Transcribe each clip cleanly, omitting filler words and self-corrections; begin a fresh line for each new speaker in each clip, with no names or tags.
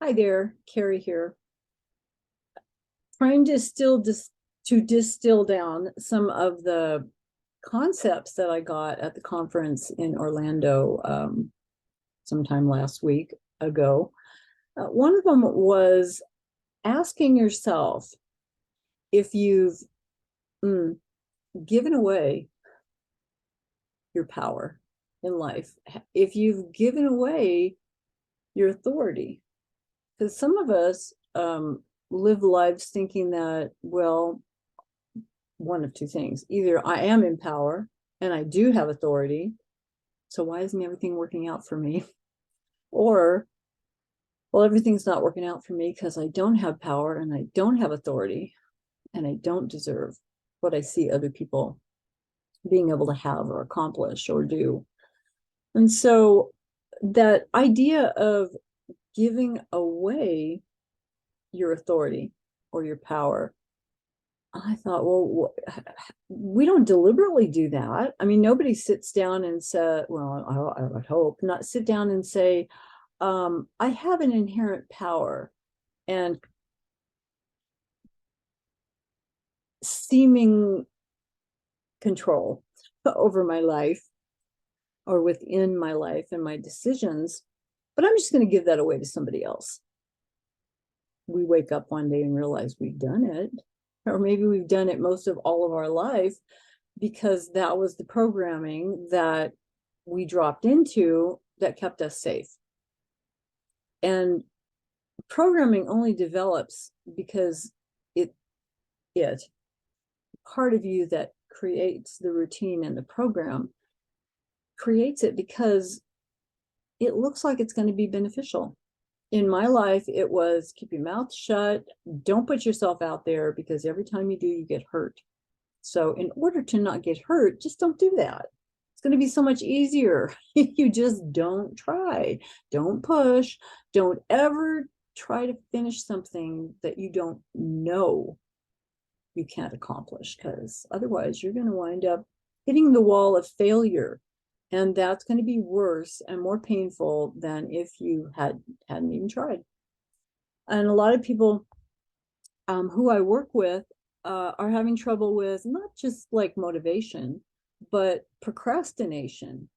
Hi there, Carrie here. Trying to distill down some of the concepts that I got at the conference in Orlando sometime last week ago. One of them was asking yourself if you've given away your power in life, if you've given away your authority. Because some of us live lives thinking that, well, one of two things. Either I am in power and I do have authority, so why isn't everything working out for me? Or, well, everything's not working out for me because I don't have power and I don't have authority and I don't deserve what I see other people being able to have or accomplish or do. And so that idea of giving away your authority or your power, I thought, well, we don't deliberately do that. I mean, nobody sits down and says, well, I would hope not sit down and say, I have an inherent power and seeming control over my life or within my life and my decisions, but I'm just going to give that away to somebody else. We wake up one day and realize we've done it, or maybe we've done it most of all of our life because that was the programming that we dropped into that kept us safe. And programming only develops because it part of you that creates the routine and the program creates it because it looks like it's going to be beneficial. In my life, it was keep your mouth shut, don't put yourself out there because every time you do, you get hurt. So in order to not get hurt, just don't do that. It's going to be so much easier. You just don't try, don't push, don't ever try to finish something that you don't know you can't accomplish, because otherwise you're going to wind up hitting the wall of failure. And that's going to be worse and more painful than if you hadn't even tried. And a lot of people who I work with are having trouble with not just like motivation, but procrastination.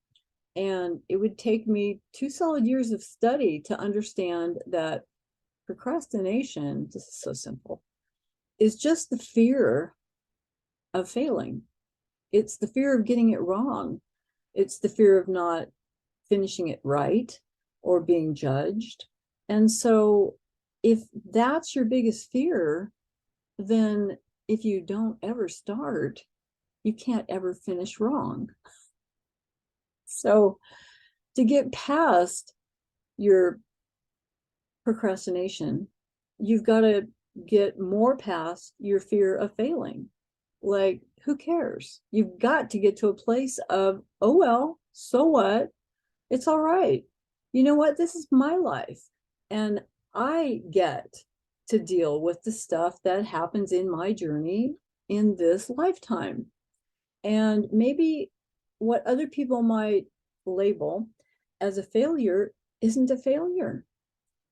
And it would take me 2 solid years of study to understand that procrastination, this is so simple, is just the fear of failing. It's the fear of getting it wrong. It's the fear of not finishing it right or being judged. And so if that's your biggest fear, then if you don't ever start, you can't ever finish wrong. So to get past your procrastination, you've got to get more past your fear of failing. Like, who cares? You've got to get to a place of, oh, well, so what? It's all right. You know what? This is my life. And I get to deal with the stuff that happens in my journey in this lifetime. And maybe what other people might label as a failure isn't a failure.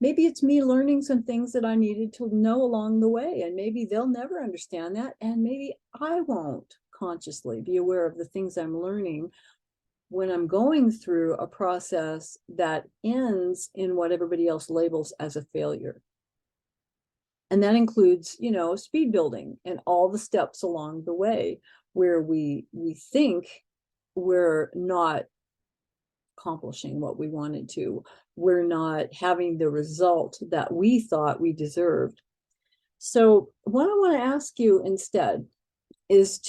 Maybe it's me learning some things that I needed to know along the way, and maybe they'll never understand that, and maybe I won't consciously be aware of the things I'm learning when I'm going through a process that ends in what everybody else labels as a failure. And that includes, speed building and all the steps along the way where we think we're not accomplishing what we wanted to. We're not having the result that we thought we deserved. So what I want to ask you instead is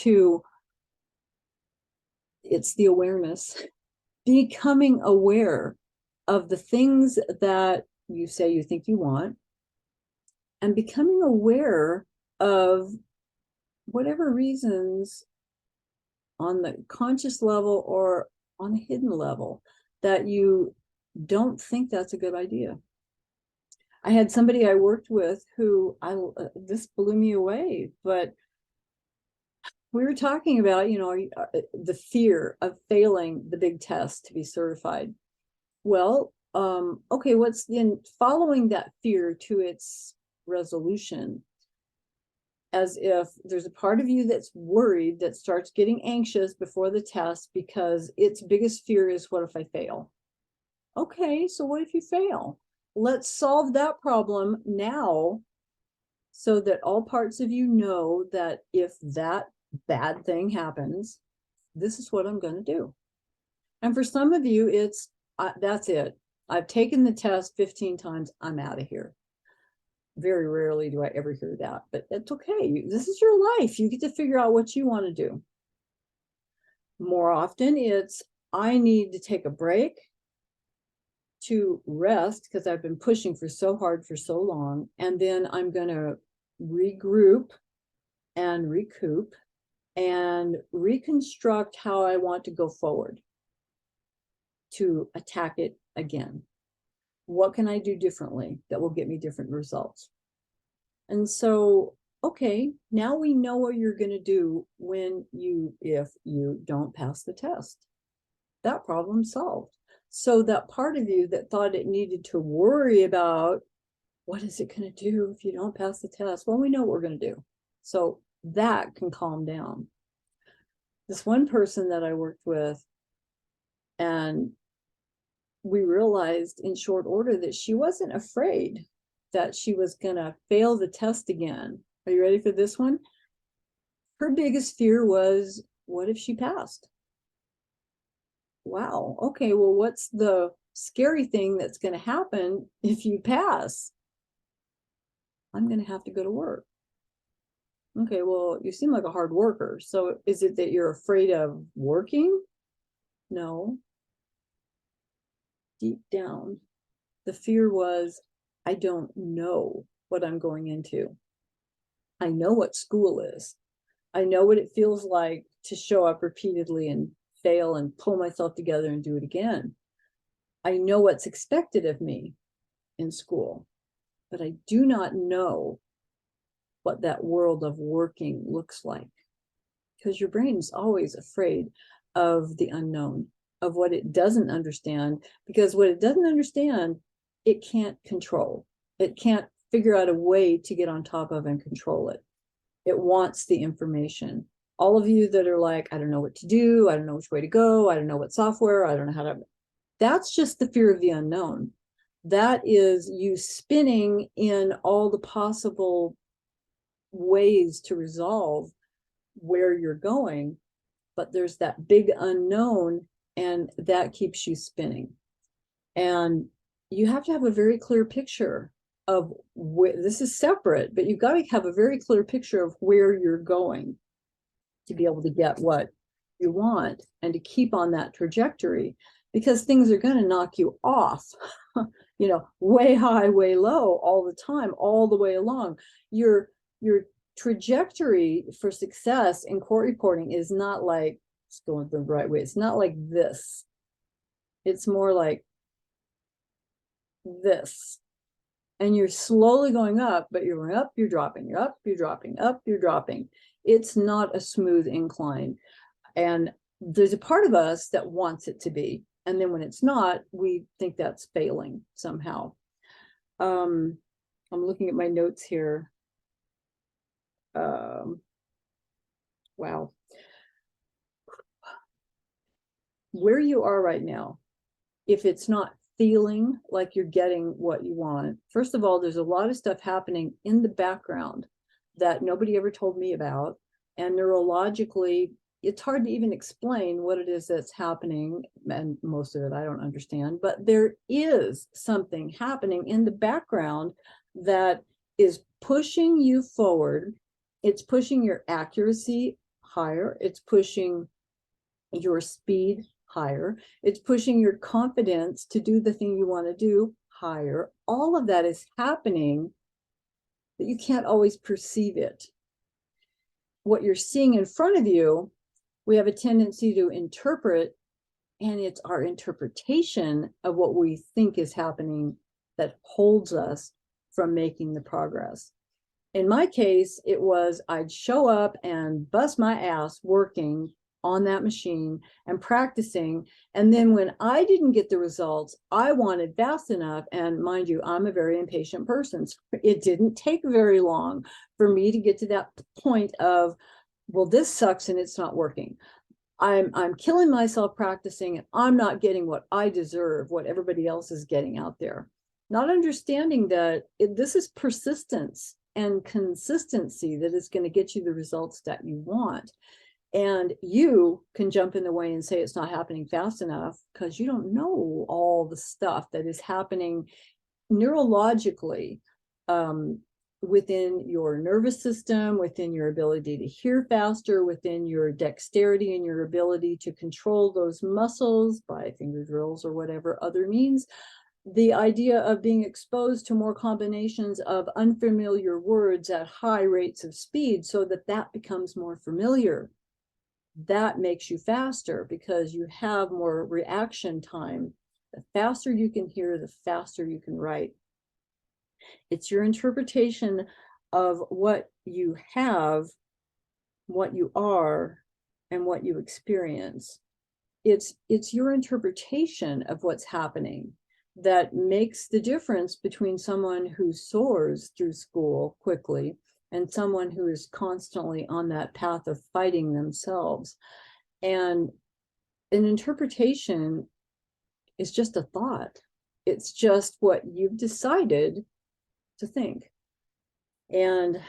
it's the awareness, becoming aware of the things that you say you think you want, and becoming aware of whatever reasons on the conscious level or on a hidden level that you don't think that's a good idea. I had somebody I worked with who this blew me away, but we were talking about, the fear of failing the big test to be certified. Well, okay, what's then following that fear to its resolution? As if there's a part of you that's worried, that starts getting anxious before the test because its biggest fear is, what if I fail? Okay, so what if you fail? Let's solve that problem now, so that all parts of you know that if that bad thing happens, this is what I'm going to do. And for some of you, it's that's it. I've taken the test 15 times. I'm out of here. Very rarely do I ever hear that, but it's okay. This is your life. You get to figure out what you want to do. More often, it's I need to take a break to rest because I've been pushing for so hard for so long. And then I'm going to regroup and recoup and reconstruct how I want to go forward to attack it again. What can I do differently that will get me different results? And so, okay, now we know what you're going to do if you don't pass the test. That problem solved. So that part of you that thought it needed to worry about, what is it going to do if you don't pass the test? Well, we know what we're going to do. So that can calm down. This one person that I worked with, and we realized in short order that she wasn't afraid that she was going to fail the test again. Are you ready for this one? Her biggest fear was, what if she passed? Wow. Okay, well, what's the scary thing that's going to happen if you pass? I'm going to have to go to work. Okay, well, you seem like a hard worker. So is it that you're afraid of working? No. Deep down, the fear was, I don't know what I'm going into. I know what school is. I know what it feels like to show up repeatedly and fail and pull myself together and do it again. I know what's expected of me in school, but I do not know what that world of working looks like, because your brain is always afraid of the unknown, of what it doesn't understand, because what it doesn't understand, it can't control. It can't figure out a way to get on top of and control it. It wants the information. All of you that are like, I don't know what to do, I don't know which way to go, I don't know what software, I don't know how to, that's just the fear of the unknown. That is you spinning in all the possible ways to resolve where you're going, but there's that big unknown, and that keeps you spinning. And you have to have a very clear picture of where this is separate, but you've got to have a very clear picture of where you're going to be able to get what you want and to keep on that trajectory, because things are going to knock you off, way high, way low, all the time, all the way along. Your trajectory for success in court reporting is not like it's going the right way. It's not like this. It's more like this. And you're slowly going up, but you're going up, you're dropping, you're up, you're dropping, up, you're dropping. It's not a smooth incline. And there's a part of us that wants it to be. And then when it's not, we think that's failing somehow. I'm looking at my notes here. Wow. Where you are right now, if it's not feeling like you're getting what you want, first of all, there's a lot of stuff happening in the background that nobody ever told me about. And neurologically, it's hard to even explain what it is that's happening. And most of it I don't understand, but there is something happening in the background that is pushing you forward. It's pushing your accuracy higher. It's pushing your speed higher. It's pushing your confidence to do the thing you want to do higher. All of that is happening, but you can't always perceive it. What you're seeing in front of you, we have a tendency to interpret, and it's our interpretation of what we think is happening that holds us from making the progress. In my case, it was I'd show up and bust my ass working on that machine and practicing. And then when I didn't get the results I wanted fast enough, and mind you, I'm a very impatient person, so it didn't take very long for me to get to that point of, well, this sucks and it's not working. I'm killing myself practicing, and I'm not getting what I deserve, what everybody else is getting out there. Not understanding that this is persistence and consistency that is going to get you the results that you want. And you can jump in the way and say it's not happening fast enough because you don't know all the stuff that is happening neurologically, within your nervous system, within your ability to hear faster, within your dexterity and your ability to control those muscles by finger drills or whatever other means. The idea of being exposed to more combinations of unfamiliar words at high rates of speed so that that becomes more familiar. That makes you faster because you have more reaction time. The faster you can hear, the faster you can write. It's your interpretation of what you have, what you are, and what you experience. It's your interpretation of what's happening that makes the difference between someone who soars through school quickly and someone who is constantly on that path of fighting themselves. And an interpretation is just a thought. It's just what you've decided to think. And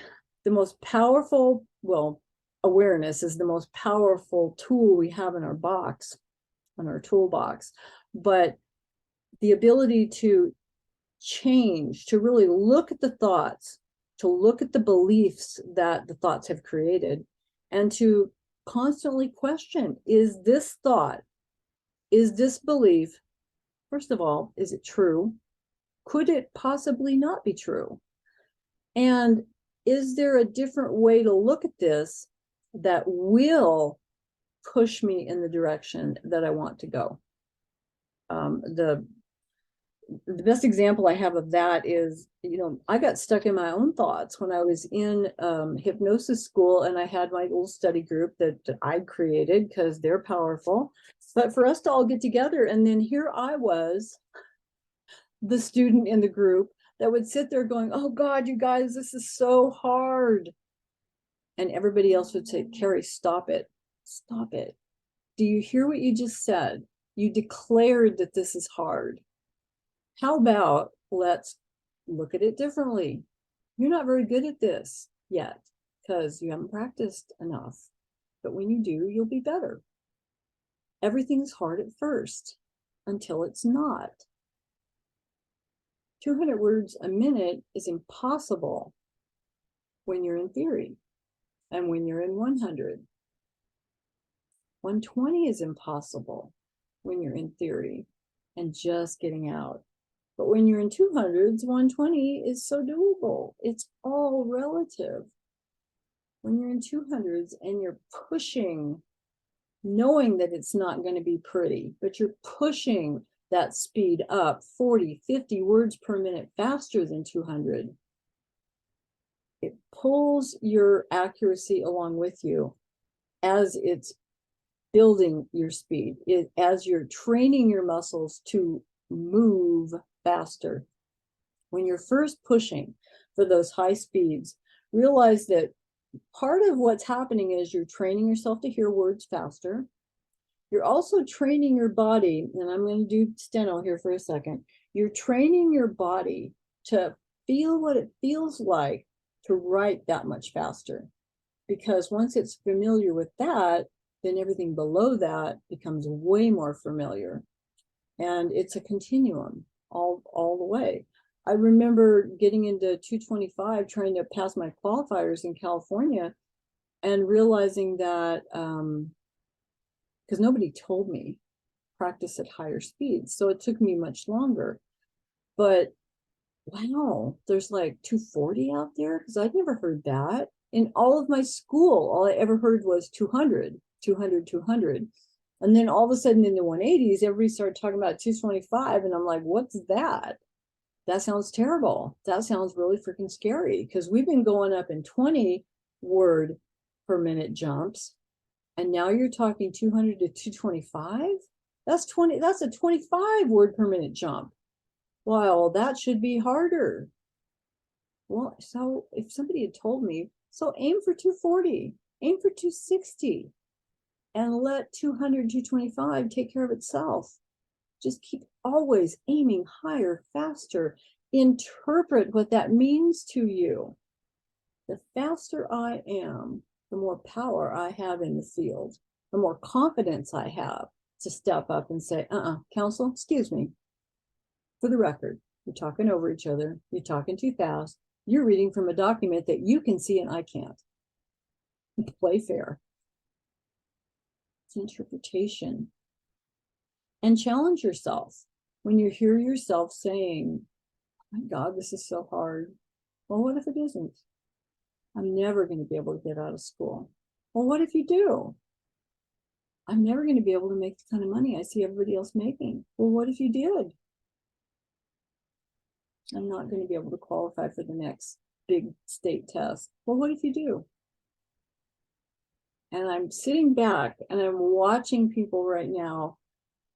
the most powerful, well, awareness is the most powerful tool we have in our box, in our toolbox. But the ability to change, to really look at the thoughts, to look at the beliefs that the thoughts have created, and to constantly question, is this thought, is this belief, first of all, is it true? Could it possibly not be true? And is there a different way to look at this that will push me in the direction that I want to go? The best example I have of that is, I got stuck in my own thoughts when I was in hypnosis school, and I had my little study group that I'd created because they're powerful. But for us to all get together, and then here I was, the student in the group that would sit there going, oh God, you guys, this is so hard. And everybody else would say, Carrie, stop it. Stop it. Do you hear what you just said? You declared that this is hard. How about let's look at it differently? You're not very good at this yet because you haven't practiced enough. But when you do, you'll be better. Everything's hard at first until it's not. 200 words a minute is impossible when you're in theory. And when you're in 100, 120 is impossible when you're in theory and just getting out. But when you're in 200s, 120 is so doable. It's all relative. When you're in 200s and you're pushing, knowing that it's not going to be pretty, but you're pushing that speed up 40, 50 words per minute faster than 200, it pulls your accuracy along with you as it's building your speed, as you're training your muscles to move faster. When you're first pushing for those high speeds, realize that part of what's happening is you're training yourself to hear words faster. You're also training your body, and I'm going to do steno here for a second. You're training your body to feel what it feels like to write that much faster. Because once it's familiar with that, then everything below that becomes way more familiar. And it's a continuum all the way. I remember getting into 225, trying to pass my qualifiers in California, and realizing that, because nobody told me practice at higher speeds, so it took me much longer. But wow, there's like 240 out there, because I'd never heard that. In all of my school, all I ever heard was 200, 200, 200. And then all of a sudden in the 180s, everybody started talking about 225. And I'm like, what's that? That sounds terrible. That sounds really freaking scary, because we've been going up in 20 word per minute jumps. And now you're talking 200 to 225. That's a 25 word per minute jump. Well, that should be harder. Well, so if somebody had told me, so aim for 240, aim for 260, and let 200, 225 take care of itself. Just keep always aiming higher, faster. Interpret what that means to you. The faster I am, the more power I have in the field, the more confidence I have to step up and say, counsel, excuse me. For the record, you're talking over each other. You're talking too fast. You're reading from a document that you can see and I can't. Play fair. It's interpretation. And challenge yourself. When you hear yourself saying, oh my God, this is so hard. Well, what if it isn't? I'm never going to be able to get out of school. Well, what if you do? I'm never going to be able to make the kind of money I see everybody else making. Well, what if you did? I'm not going to be able to qualify for the next big state test. Well, what if you do? And I'm sitting back and I'm watching people right now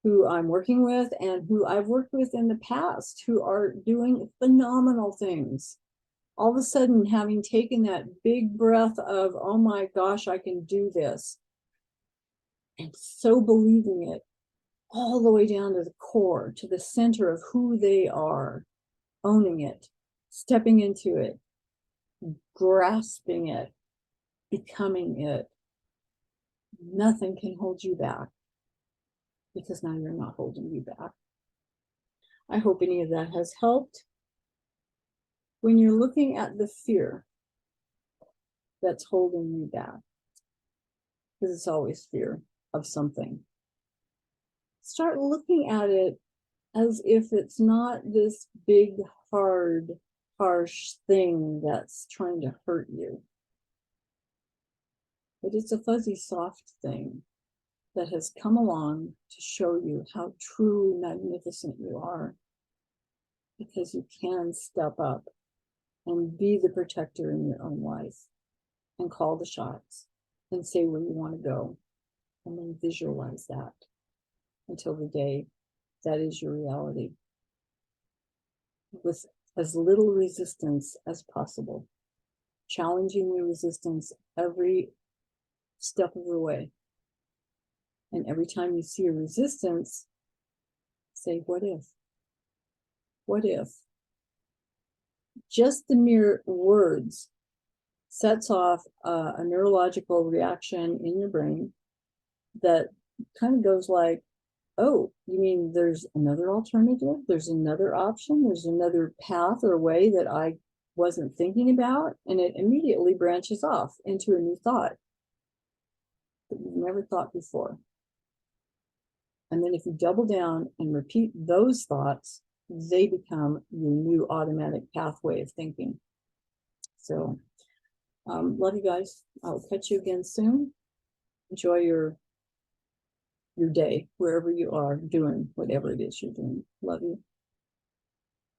who I'm working with and who I've worked with in the past who are doing phenomenal things. All of a sudden, having taken that big breath of, oh my gosh, I can do this, and so believing it all the way down to the core, to the center of who they are, owning it, stepping into it, grasping it, becoming it. Nothing can hold you back, because now you're not holding you back. I hope any of that has helped. When you're looking at the fear that's holding you back, because it's always fear of something, start looking at it as if it's not this big, hard, harsh thing that's trying to hurt you, but it's a fuzzy, soft thing that has come along to show you how truly magnificent you are, because you can step up and be the protector in your own life and call the shots and say where you want to go, and then visualize that until the day that is your reality, with as little resistance as possible, challenging the resistance every step of the way. And every time you see a resistance, say, what if? What if? Just the mere words sets off a neurological reaction in your brain that kind of goes like, oh, you mean there's another alternative? There's another option? There's another path or way that I wasn't thinking about? And it immediately branches off into a new thought that you've never thought before. And then if you double down and repeat those thoughts, they become your new automatic pathway of thinking. So, love you guys. I'll catch you again soon. Enjoy your day, wherever you are doing whatever it is you're doing. Love you.